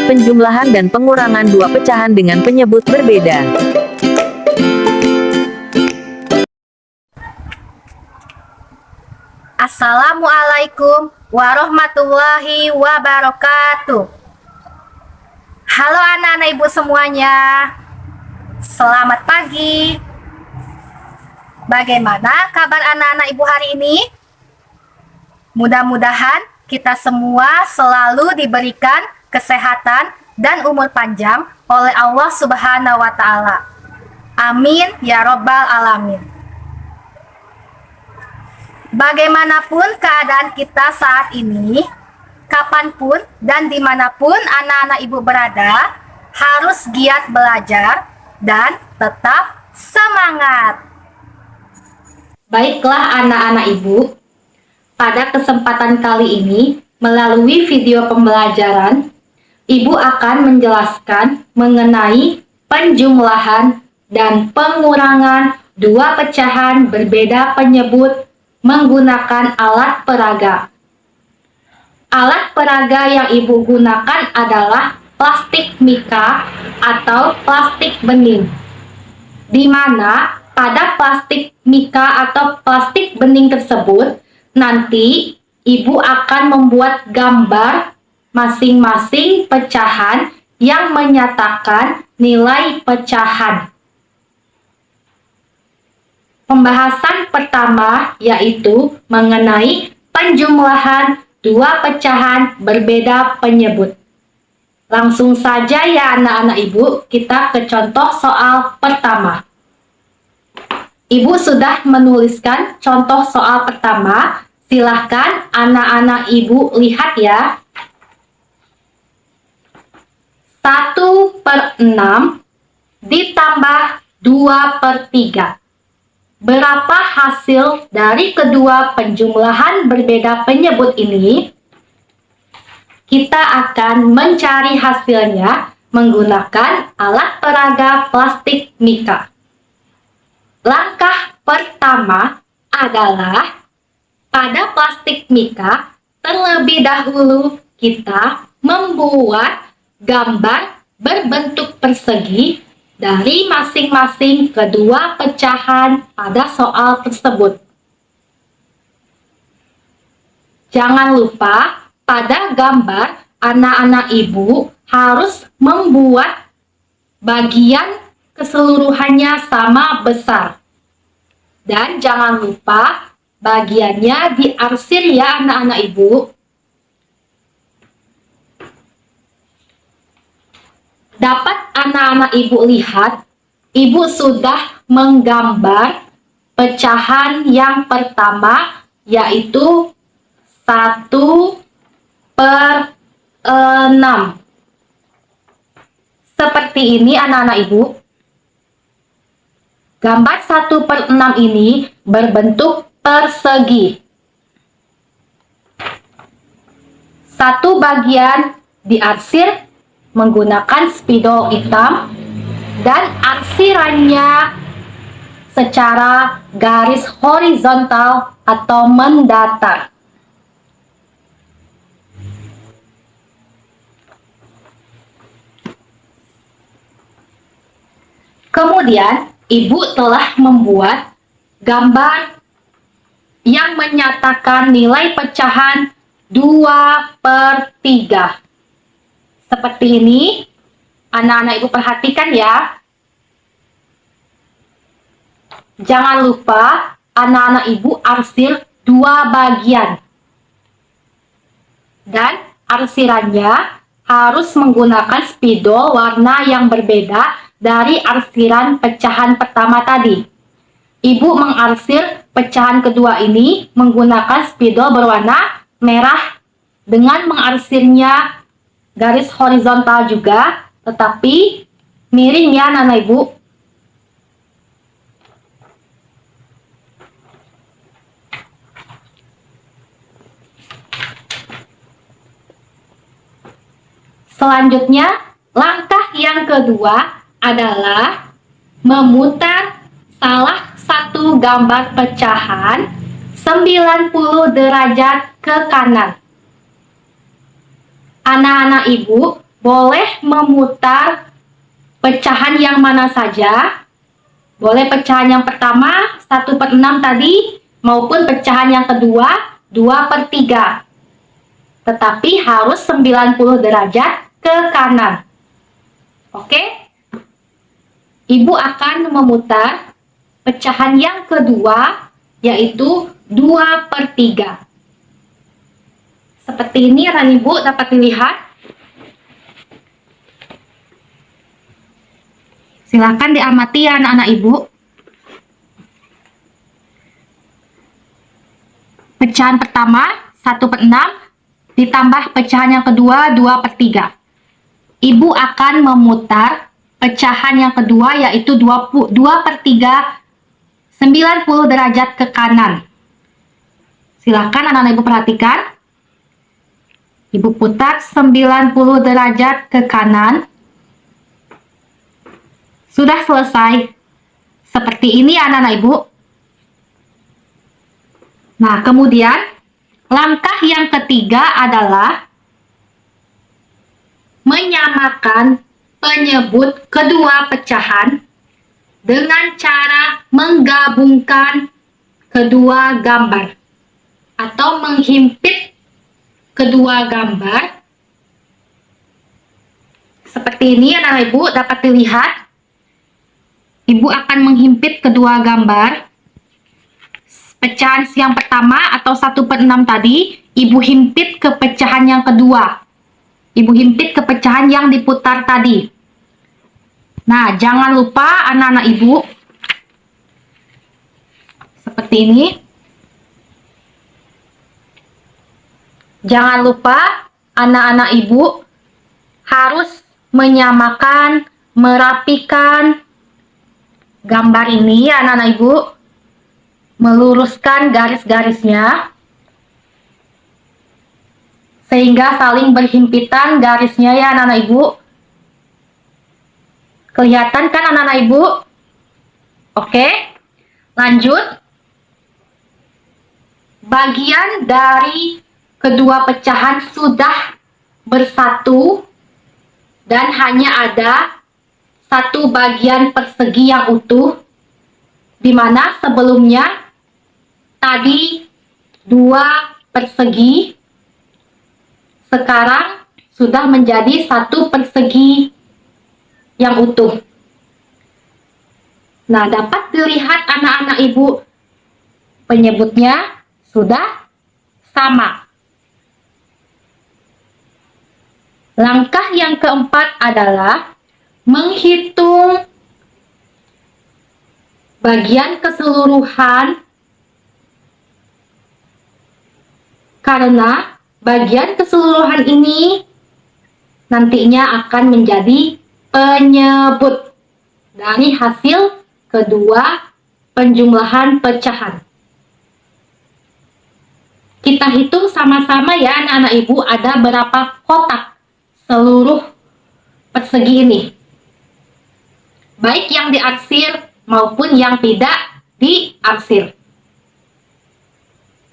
penjumlahan dan pengurangan dua pecahan dengan penyebut berbeda. Assalamualaikum warahmatullahi wabarakatuh. Halo anak-anak ibu semuanya, selamat pagi. Bagaimana kabar anak-anak ibu hari ini? Mudah-mudahan kita semua selalu diberikan kesehatan dan umur panjang oleh Allah Subhanahu wa Ta'ala. Amin ya Robbal 'Alamin. Bagaimanapun keadaan kita saat ini, kapanpun dan dimanapun anak-anak ibu berada, harus giat belajar dan tetap semangat. Baiklah anak-anak ibu, pada kesempatan kali ini, melalui video pembelajaran, ibu akan menjelaskan mengenai penjumlahan dan pengurangan dua pecahan berbeda penyebut menggunakan alat peraga. Alat peraga yang ibu gunakan adalah plastik mika atau plastik bening, di mana pada plastik mika atau plastik bening tersebut nanti ibu akan membuat gambar masing-masing pecahan yang menyatakan nilai pecahan. Pembahasan pertama yaitu mengenai penjumlahan dua pecahan berbeda penyebut. Langsung saja ya anak-anak ibu, kita ke contoh soal pertama. Ibu sudah menuliskan contoh soal pertama. Silahkan anak-anak ibu lihat ya. 1/6 ditambah 2/3. Berapa hasil dari kedua penjumlahan berbeda penyebut ini? Kita akan mencari hasilnya menggunakan alat peraga plastik mika. Langkah pertama adalah pada plastik mika terlebih dahulu kita membuat gambar berbentuk persegi dari masing-masing kedua pecahan pada soal tersebut. Jangan lupa pada gambar anak-anak ibu harus membuat bagian keseluruhannya sama besar. Dan jangan lupa bagiannya diarsir ya anak-anak ibu. Dapat anak-anak ibu lihat, ibu sudah menggambar pecahan yang pertama yaitu 1/6. Seperti ini anak-anak ibu. Gambar 1/6 ini berbentuk persegi. Satu bagian diarsir menggunakan spidol hitam dan arsirannya secara garis horizontal atau mendatar. Kemudian, ibu telah membuat gambar yang menyatakan nilai pecahan 2/3. Seperti ini, anak-anak ibu perhatikan ya. Jangan lupa anak-anak ibu arsir dua bagian. Dan arsirannya harus menggunakan spidol warna yang berbeda dari arsiran pecahan pertama tadi. Ibu mengarsir pecahan kedua ini menggunakan spidol berwarna merah dengan mengarsirnya garis horizontal juga, tetapi miring ya anak-anak ibu. Selanjutnya, langkah yang kedua adalah memutar salah satu gambar pecahan 90 derajat ke kanan. Anak-anak ibu boleh memutar pecahan yang mana saja. Boleh pecahan yang pertama 1/6 tadi, maupun pecahan yang kedua 2/3. Tetapi harus 90 derajat ke kanan. Oke? Ibu akan memutar pecahan yang kedua, yaitu 2/3. Seperti ini anak ibu dapat dilihat. Silakan diamati ya anak-anak ibu. Pecahan pertama 1/6 ditambah pecahan yang kedua 2/3. Ibu akan memutar pecahan yang kedua, yaitu 2/3 90 derajat ke kanan. Silakan anak-anak ibu perhatikan. Ibu putar 90 derajat ke kanan. Sudah selesai. Seperti ini anak-anak ibu. Nah, kemudian langkah yang ketiga adalah menyamakan penyebut kedua pecahan dengan cara menggabungkan kedua gambar atau menghimpit kedua gambar. Seperti ini anak-anak ibu dapat dilihat. Ibu akan menghimpit kedua gambar. Pecahan yang pertama atau 1/6 tadi, ibu himpit ke pecahan yang kedua. Ibu himpit ke pecahan yang diputar tadi. Nah, jangan lupa anak-anak ibu, seperti ini. Jangan lupa anak-anak ibu harus menyamakan, merapikan gambar ini ya anak-anak ibu. Meluruskan garis-garisnya sehingga saling berhimpitan garisnya ya anak-anak ibu. Kelihatan kan anak-anak ibu? Oke, lanjut. Bagian dari kedua pecahan sudah bersatu dan hanya ada satu bagian persegi yang utuh, di mana sebelumnya tadi 2 persegi, sekarang sudah menjadi 1 persegi yang utuh. Nah, dapat dilihat anak-anak ibu, penyebutnya sudah sama. Langkah yang keempat adalah menghitung bagian keseluruhan, karena bagian keseluruhan ini nantinya akan menjadi penyebut dari hasil kedua penjumlahan pecahan. Kita hitung sama-sama ya anak-anak ibu, ada berapa kotak seluruh persegi ini, baik yang diarsir maupun yang tidak diarsir.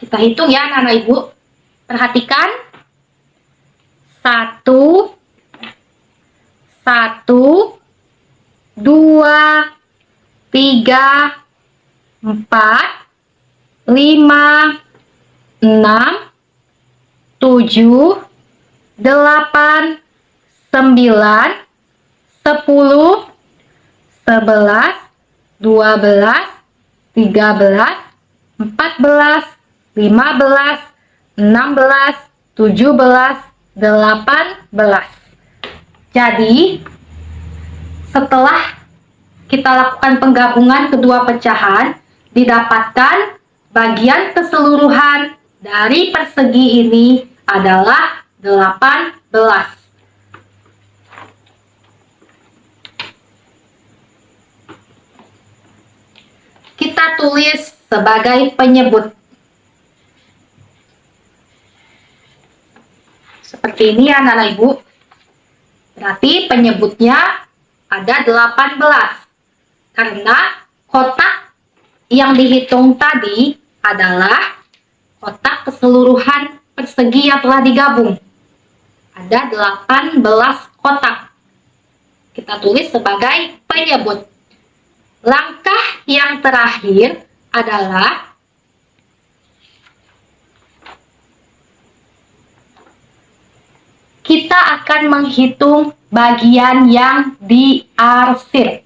Kita hitung ya anak-anak ibu. Perhatikan. 1, 2, 3, 4, 5, 6, 7, 8, 9, 10, 11, 12, 13, 14, 15, 16, 17, 18. Jadi, setelah kita lakukan penggabungan kedua pecahan, didapatkan bagian keseluruhan dari persegi ini adalah 18. Kita tulis sebagai penyebut. Seperti ini ya anak-anak ibu. Berarti penyebutnya ada 18. Karena kotak yang dihitung tadi adalah kotak keseluruhan persegi yang telah digabung. Ada 18 kotak. Kita tulis sebagai penyebut. Langkah yang terakhir adalah kita akan menghitung bagian yang diarsir.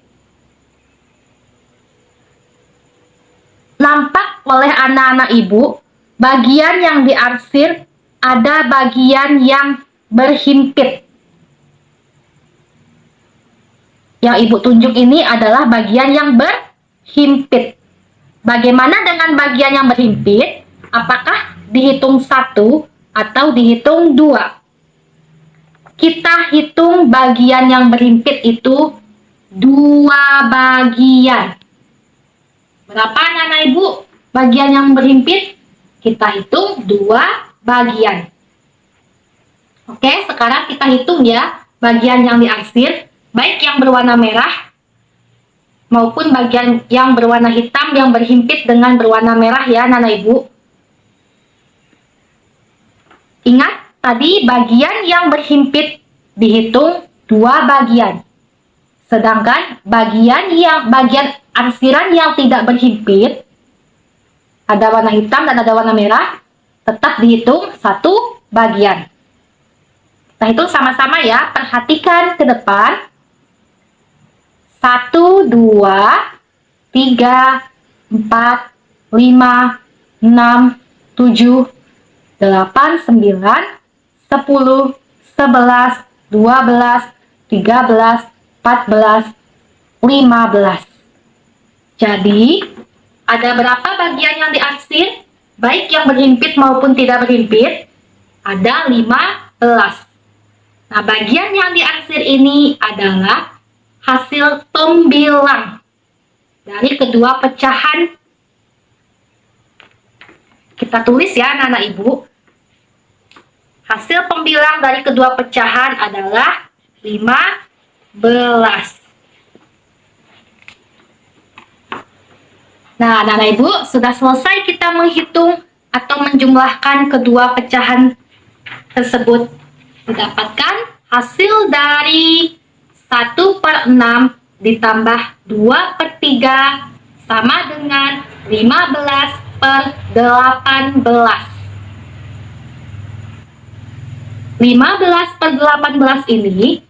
Nampak oleh anak-anak ibu, bagian yang diarsir ada bagian yang berhimpit. Yang ibu tunjuk ini adalah bagian yang berhimpit. Bagaimana dengan bagian yang berhimpit? Apakah dihitung 1 atau dihitung 2? Kita hitung bagian yang berhimpit itu 2 bagian. Berapa anak-anak ibu bagian yang berhimpit? Kita hitung 2 bagian. Oke, sekarang kita hitung ya bagian yang diarsir, baik yang berwarna merah maupun bagian yang berwarna hitam yang berhimpit dengan berwarna merah ya anak-anak ibu. Ingat, tadi bagian yang berhimpit dihitung 2 bagian. Sedangkan bagian arsiran yang tidak berhimpit, ada warna hitam dan ada warna merah, tetap dihitung 1 bagian. Kita hitung sama-sama ya, perhatikan ke depan. 1, 2, 3, 4, 5, 6, 7, 8, 9, 10, 11, 12, 13, 14, 15. Jadi, ada berapa bagian yang diarsir? Baik yang berhimpit maupun tidak berhimpit, ada 15. Nah, bagian yang diarsir ini adalah hasil pembilang dari kedua pecahan. Kita tulis ya anak-anak ibu. Hasil pembilang dari kedua pecahan adalah 15. Nah, anak-anak ibu, sudah selesai kita menghitung atau menjumlahkan kedua pecahan tersebut. Didapatkan hasil dari 1/6 ditambah 2/3 sama dengan 15/18. 15/18 ini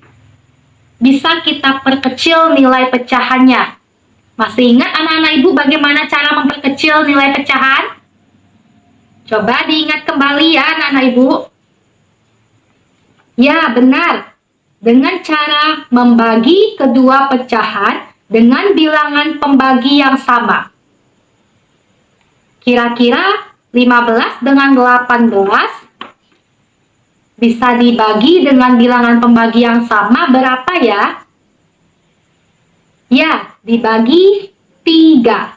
bisa kita perkecil nilai pecahannya. Masih ingat anak-anak ibu bagaimana cara memperkecil nilai pecahan? Coba diingat kembali ya anak-anak ibu. Ya, benar. Dengan cara membagi kedua pecahan dengan bilangan pembagi yang sama. Kira-kira 15 dengan 18 bisa dibagi dengan bilangan pembagi yang sama berapa ya? Ya, dibagi 3.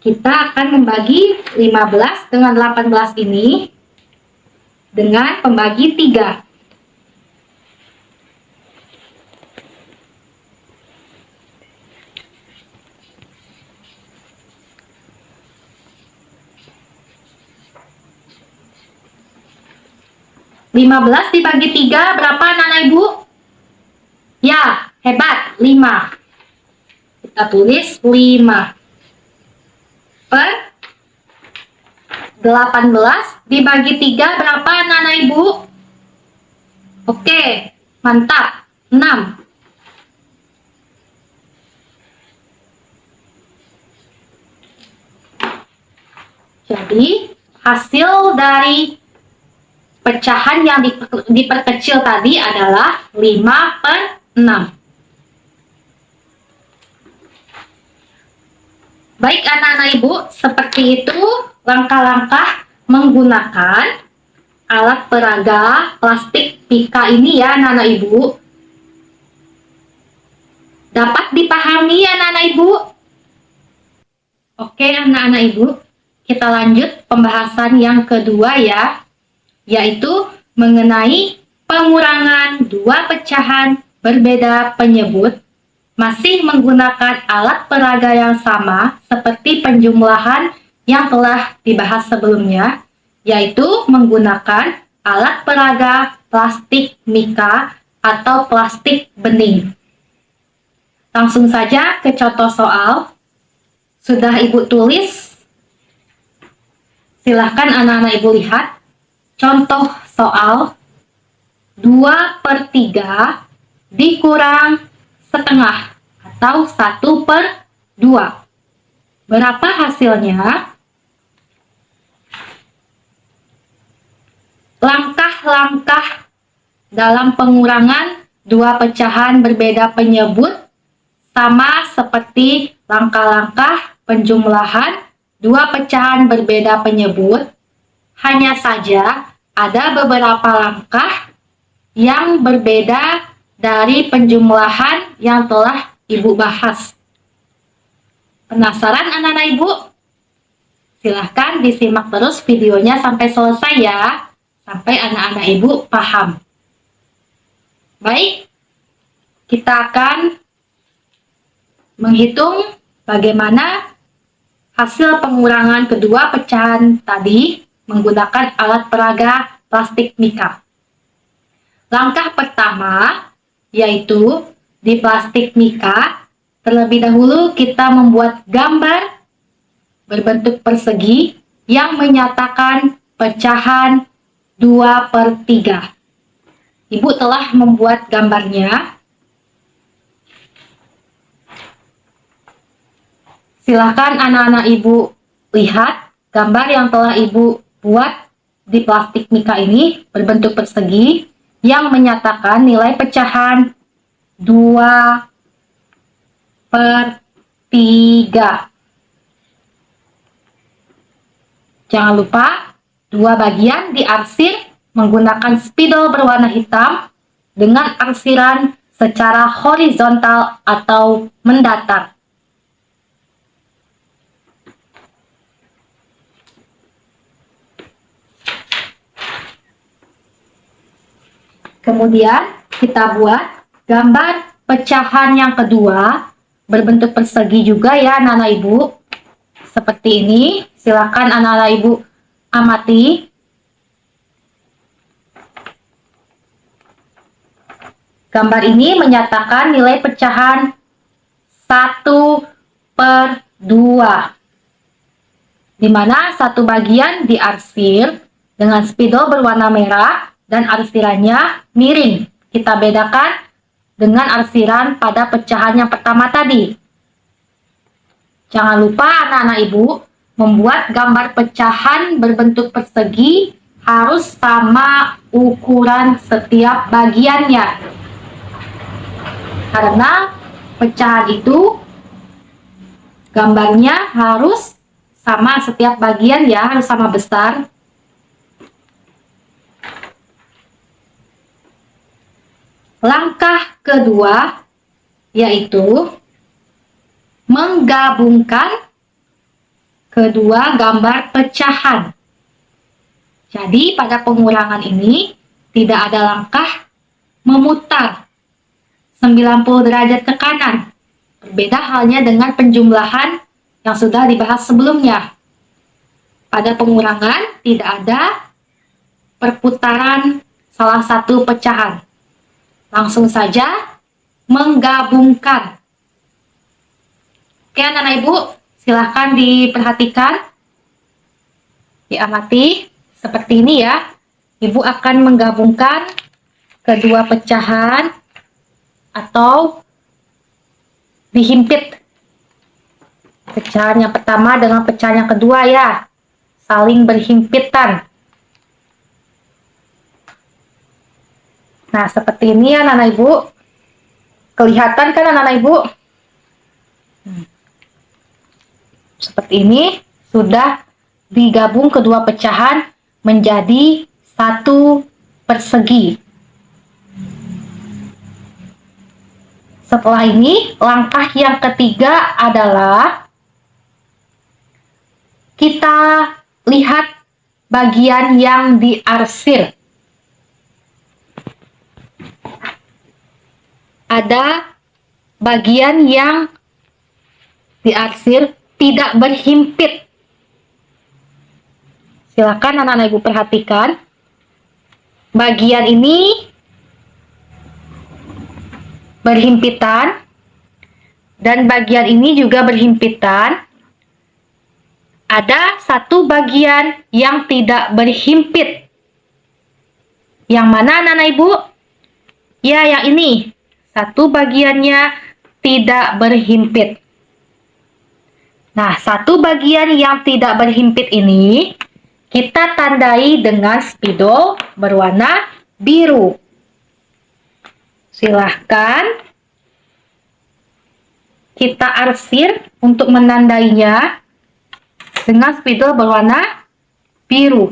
Kita akan membagi 15 dengan 18 ini dengan pembagi 3. (15 dibagi 3 berapa anak-anak ibu? Ya, hebat, 5. Kita tulis 5 per 18 dibagi 3 berapa anak-anak ibu? Oke, mantap, 6. Jadi, hasil dari pecahan yang diperkecil tadi adalah 5/6. Baik anak-anak ibu, seperti itu langkah-langkah menggunakan alat peraga plastik pika ini ya anak-anak ibu. Dapat dipahami ya anak-anak ibu? Oke anak-anak ibu, kita lanjut pembahasan yang kedua ya, yaitu mengenai pengurangan 2 pecahan berbeda penyebut masih menggunakan alat peraga yang sama seperti penjumlahan yang telah dibahas sebelumnya, yaitu menggunakan alat peraga plastik mika atau plastik bening. Langsung saja ke contoh soal. Sudah Ibu tulis? Silahkan anak-anak Ibu lihat. Contoh soal 2/3 dikurang setengah atau 1/2. Berapa hasilnya? Langkah-langkah dalam pengurangan dua pecahan berbeda penyebut sama seperti langkah-langkah penjumlahan dua pecahan berbeda penyebut. Hanya saja ada beberapa langkah yang berbeda dari penjumlahan yang telah Ibu bahas. Penasaran anak-anak Ibu? Silahkan disimak terus videonya sampai selesai ya, sampai anak-anak Ibu paham. Baik, kita akan menghitung bagaimana hasil pengurangan kedua pecahan tadi menggunakan alat peraga plastik mika. Langkah pertama yaitu di plastik mika, terlebih dahulu kita membuat gambar berbentuk persegi yang menyatakan pecahan 2/3. Ibu telah membuat gambarnya. Silakan anak-anak Ibu lihat gambar yang telah Ibu buat di plastik mika ini berbentuk persegi yang menyatakan nilai pecahan 2/3. Jangan lupa dua bagian diarsir menggunakan spidol berwarna hitam dengan arsiran secara horizontal atau mendatar. Kemudian kita buat gambar pecahan yang kedua berbentuk persegi juga ya anak-anak Ibu. Seperti ini, silakan anak-anak Ibu amati. Gambar ini menyatakan nilai pecahan 1/2, di mana satu bagian diarsir dengan spidol berwarna merah dan arsirannya miring. Kita bedakan dengan arsiran pada pecahan yang pertama tadi. Jangan lupa anak-anak Ibu membuat gambar pecahan berbentuk persegi harus sama ukuran setiap bagiannya. Karena pecahan itu gambarnya harus sama setiap bagian ya, harus sama besar. Langkah kedua yaitu menggabungkan kedua gambar pecahan. Jadi pada pengurangan ini tidak ada langkah memutar 90 derajat ke kanan. Berbeda halnya dengan penjumlahan yang sudah dibahas sebelumnya. Pada pengurangan tidak ada perputaran salah satu pecahan. Langsung saja menggabungkan. Oke anak-anak Ibu, silahkan diperhatikan, diamati seperti ini ya. Ibu akan menggabungkan kedua pecahan atau dihimpit pecahan yang pertama dengan pecahan yang kedua ya, saling berhimpitan. Nah, seperti ini ya anak-anak Ibu. Kelihatan kan anak-anak Ibu? Seperti ini, sudah digabung kedua pecahan menjadi satu persegi. Setelah ini, langkah yang ketiga adalah kita lihat bagian yang diarsir. Ada bagian yang diarsir tidak berhimpit. Silakan anak-anak Ibu perhatikan. Bagian ini berhimpitan, dan bagian ini juga berhimpitan. Ada satu bagian yang tidak berhimpit. Yang mana anak-anak ibu? Ya, yang ini. Satu bagiannya tidak berhimpit. Nah, satu bagian yang tidak berhimpit ini kita tandai dengan spidol berwarna biru. Silahkan kita arsir untuk menandainya dengan spidol berwarna biru.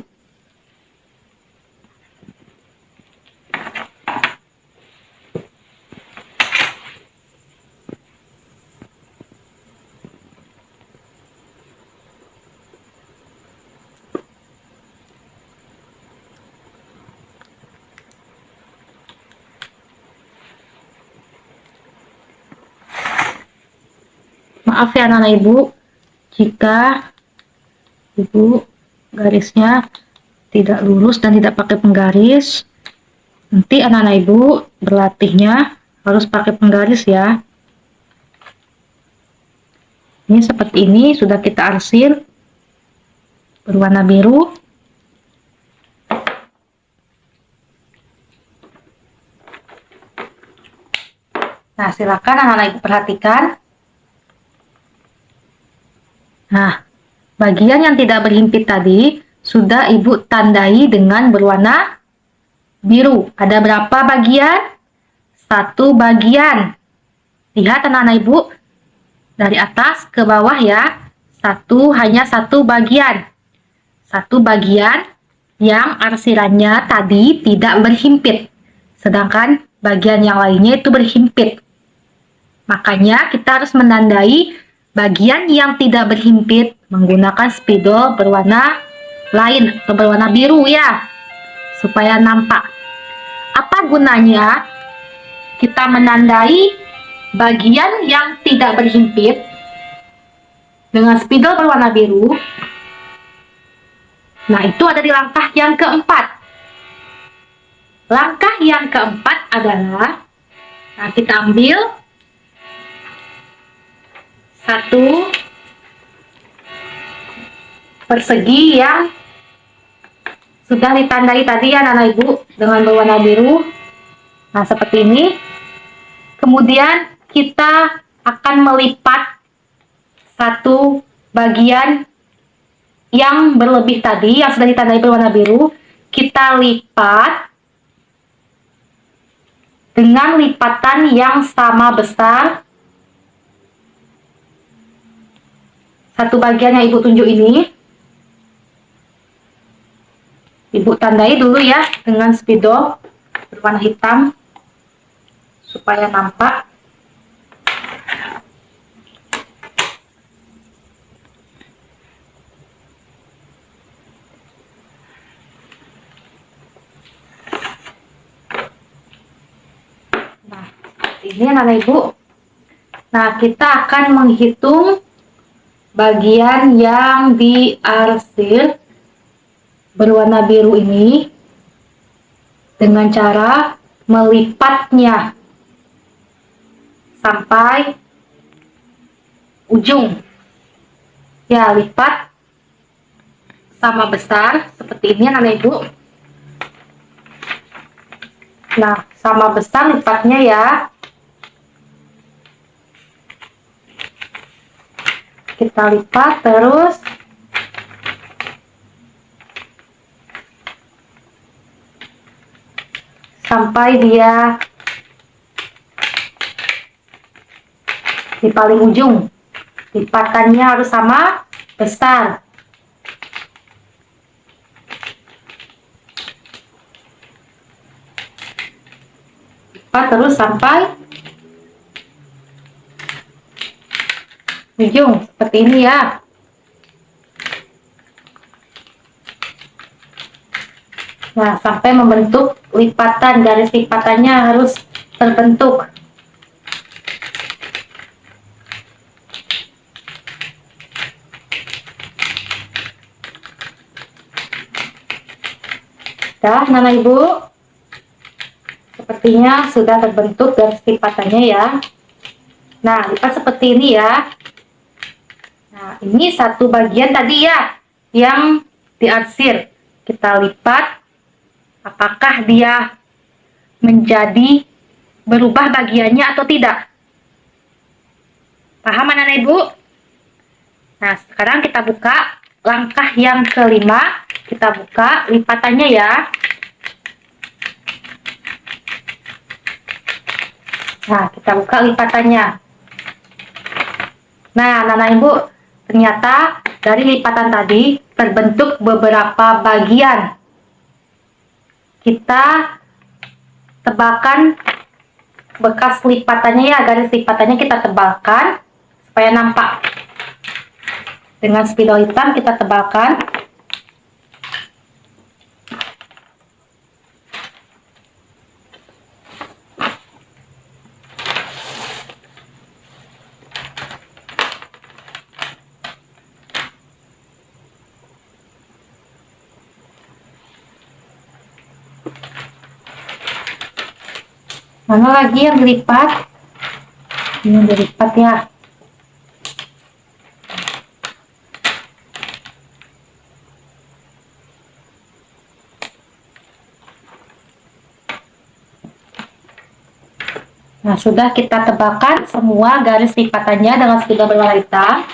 Maaf ya anak-anak ibu, jika ibu garisnya tidak lurus dan tidak pakai penggaris, nanti anak-anak ibu berlatihnya harus pakai penggaris ya. Ini seperti ini, sudah kita arsir berwarna biru. Nah, silakan anak-anak ibu perhatikan. Nah, bagian yang tidak berhimpit tadi sudah ibu tandai dengan berwarna biru. Ada berapa bagian? Satu bagian. Lihat anak-anak ibu, dari atas ke bawah ya. Hanya satu bagian. Satu bagian yang arsirannya tadi tidak berhimpit. Sedangkan bagian yang lainnya itu berhimpit. Makanya kita harus menandai bagian yang tidak berhimpit menggunakan spidol berwarna lain atau berwarna biru ya, supaya nampak. Apa gunanya kita menandai bagian yang tidak berhimpit dengan spidol berwarna biru? Nah, itu ada di langkah yang keempat. Langkah yang keempat adalah, nah kita ambil satu persegi yang sudah ditandai tadi ya anak-anak ibu dengan berwarna biru. Nah, seperti ini. Kemudian kita akan melipat satu bagian yang berlebih tadi yang sudah ditandai berwarna biru. Kita lipat dengan lipatan yang sama besar. Satu bagian yang ibu tunjuk ini, ibu tandai dulu ya dengan spidol berwarna hitam supaya nampak. Nah, ini anak-anak ibu. Nah, kita akan menghitung bagian yang diarsir berwarna biru ini dengan cara melipatnya sampai ujung. Ya, lipat sama besar seperti ini anak ibu. Nah, sama besar lipatnya ya. Kita lipat terus sampai dia di paling ujung. Lipatannya harus sama besar. Lipat terus sampai ujung seperti ini ya. Nah, sampai membentuk lipatan, garis lipatannya harus terbentuk. Dah, Nana Ibu. Sepertinya sudah terbentuk garis lipatannya ya. Nah, lipat seperti ini ya. Nah, ini satu bagian tadi ya yang diarsir. Kita lipat. Apakah dia menjadi berubah bagiannya atau tidak? Paham anak-anak ibu? Nah, sekarang kita buka langkah yang kelima. Kita buka lipatannya ya. Nah, kita buka lipatannya. Nah, anak-anak ibu, ternyata dari lipatan tadi terbentuk beberapa bagian. Kita tebalkan bekas lipatannya ya, garis lipatannya kita tebalkan supaya nampak. Dengan spidol hitam kita tebalkan. Mana lagi yang dilipat? Ini yang dilipat ya. Nah, sudah kita tebalkan semua garis lipatannya dengan spidol berwarna hitam.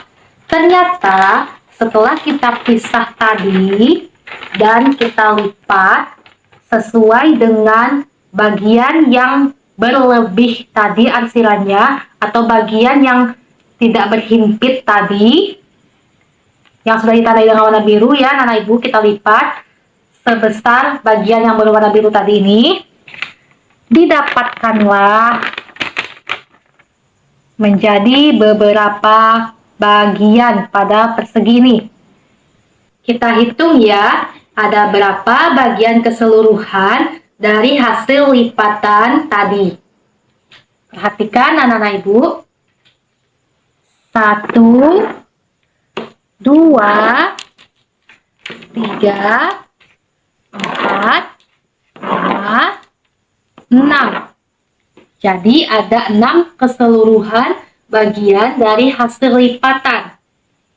Ternyata setelah kita pisah tadi dan kita lipat sesuai dengan bagian yang berlebih tadi arsirannya, atau bagian yang tidak berhimpit tadi yang sudah ditandai dengan warna biru ya anak ibu, kita lipat sebesar bagian yang berwarna biru tadi ini, didapatkanlah menjadi beberapa bagian pada persegi ini. Kita hitung ya, ada berapa bagian keseluruhan dari hasil lipatan tadi. Perhatikan anak-anak ibu. 1, 2, 3, 4, 5, 6. Jadi ada 6 keseluruhan bagian dari hasil lipatan.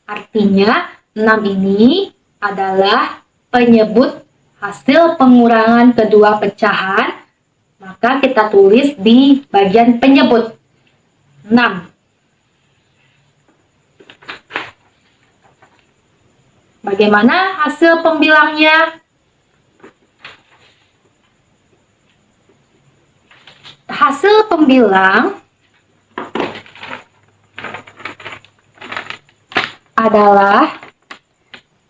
Artinya 6 ini adalah penyebut hasil pengurangan kedua pecahan, maka kita tulis di bagian penyebut 6. Bagaimana hasil pembilangnya? Hasil pembilang adalah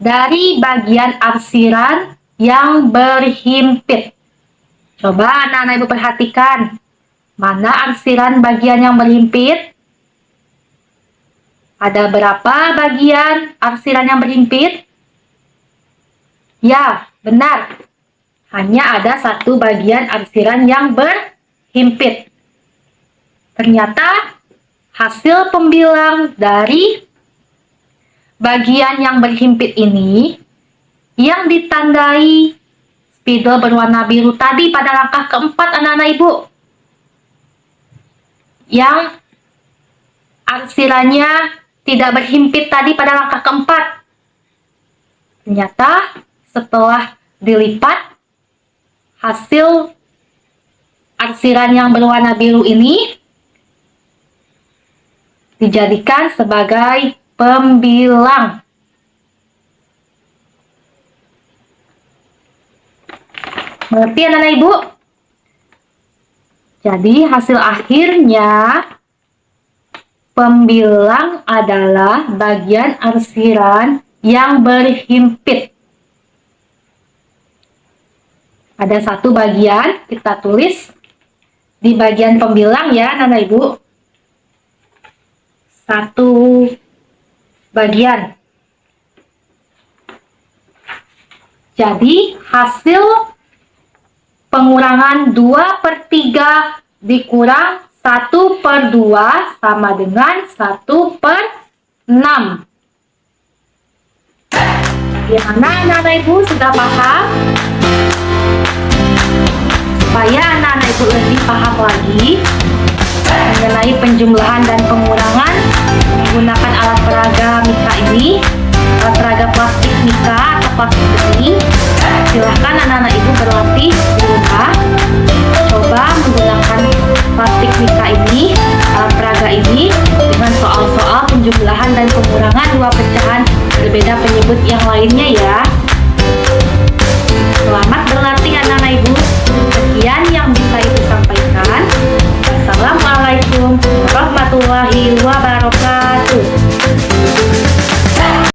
dari bagian arsiran yang berhimpit. Coba anak-anak ibu perhatikan, mana arsiran bagian yang berhimpit? Ada berapa bagian arsiran yang berhimpit? Ya, benar. Hanya ada satu bagian arsiran yang berhimpit. Ternyata hasil pembilang dari bagian yang berhimpit ini yang ditandai spidol berwarna biru tadi pada langkah keempat anak-anak ibu, yang arsirannya tidak berhimpit tadi pada langkah keempat. Ternyata setelah dilipat, hasil arsiran yang berwarna biru ini dijadikan sebagai pembilang. Mengerti anak-anak ibu? Jadi hasil akhirnya pembilang adalah bagian arsiran yang berhimpit. Ada satu bagian, kita tulis di bagian pembilang ya anak-anak ibu. Satu bagian. Jadi hasil pengurangan 2/3 dikurang 1/2 sama dengan 1/6. Bagaimana anak-anak ibu, sudah paham? Supaya anak-anak ibu lagi mengenai penjumlahan dan pengurangan menggunakan alat peraga Mika ini, alat peraga plastik Mika atau plastik bening. Silahkan anak-anak ibu berlatih di rumah. Coba menggunakan plastik Mika ini, alat peraga ini, dengan soal-soal penjumlahan dan pengurangan dua pecahan berbeda penyebut yang lainnya ya. Selamat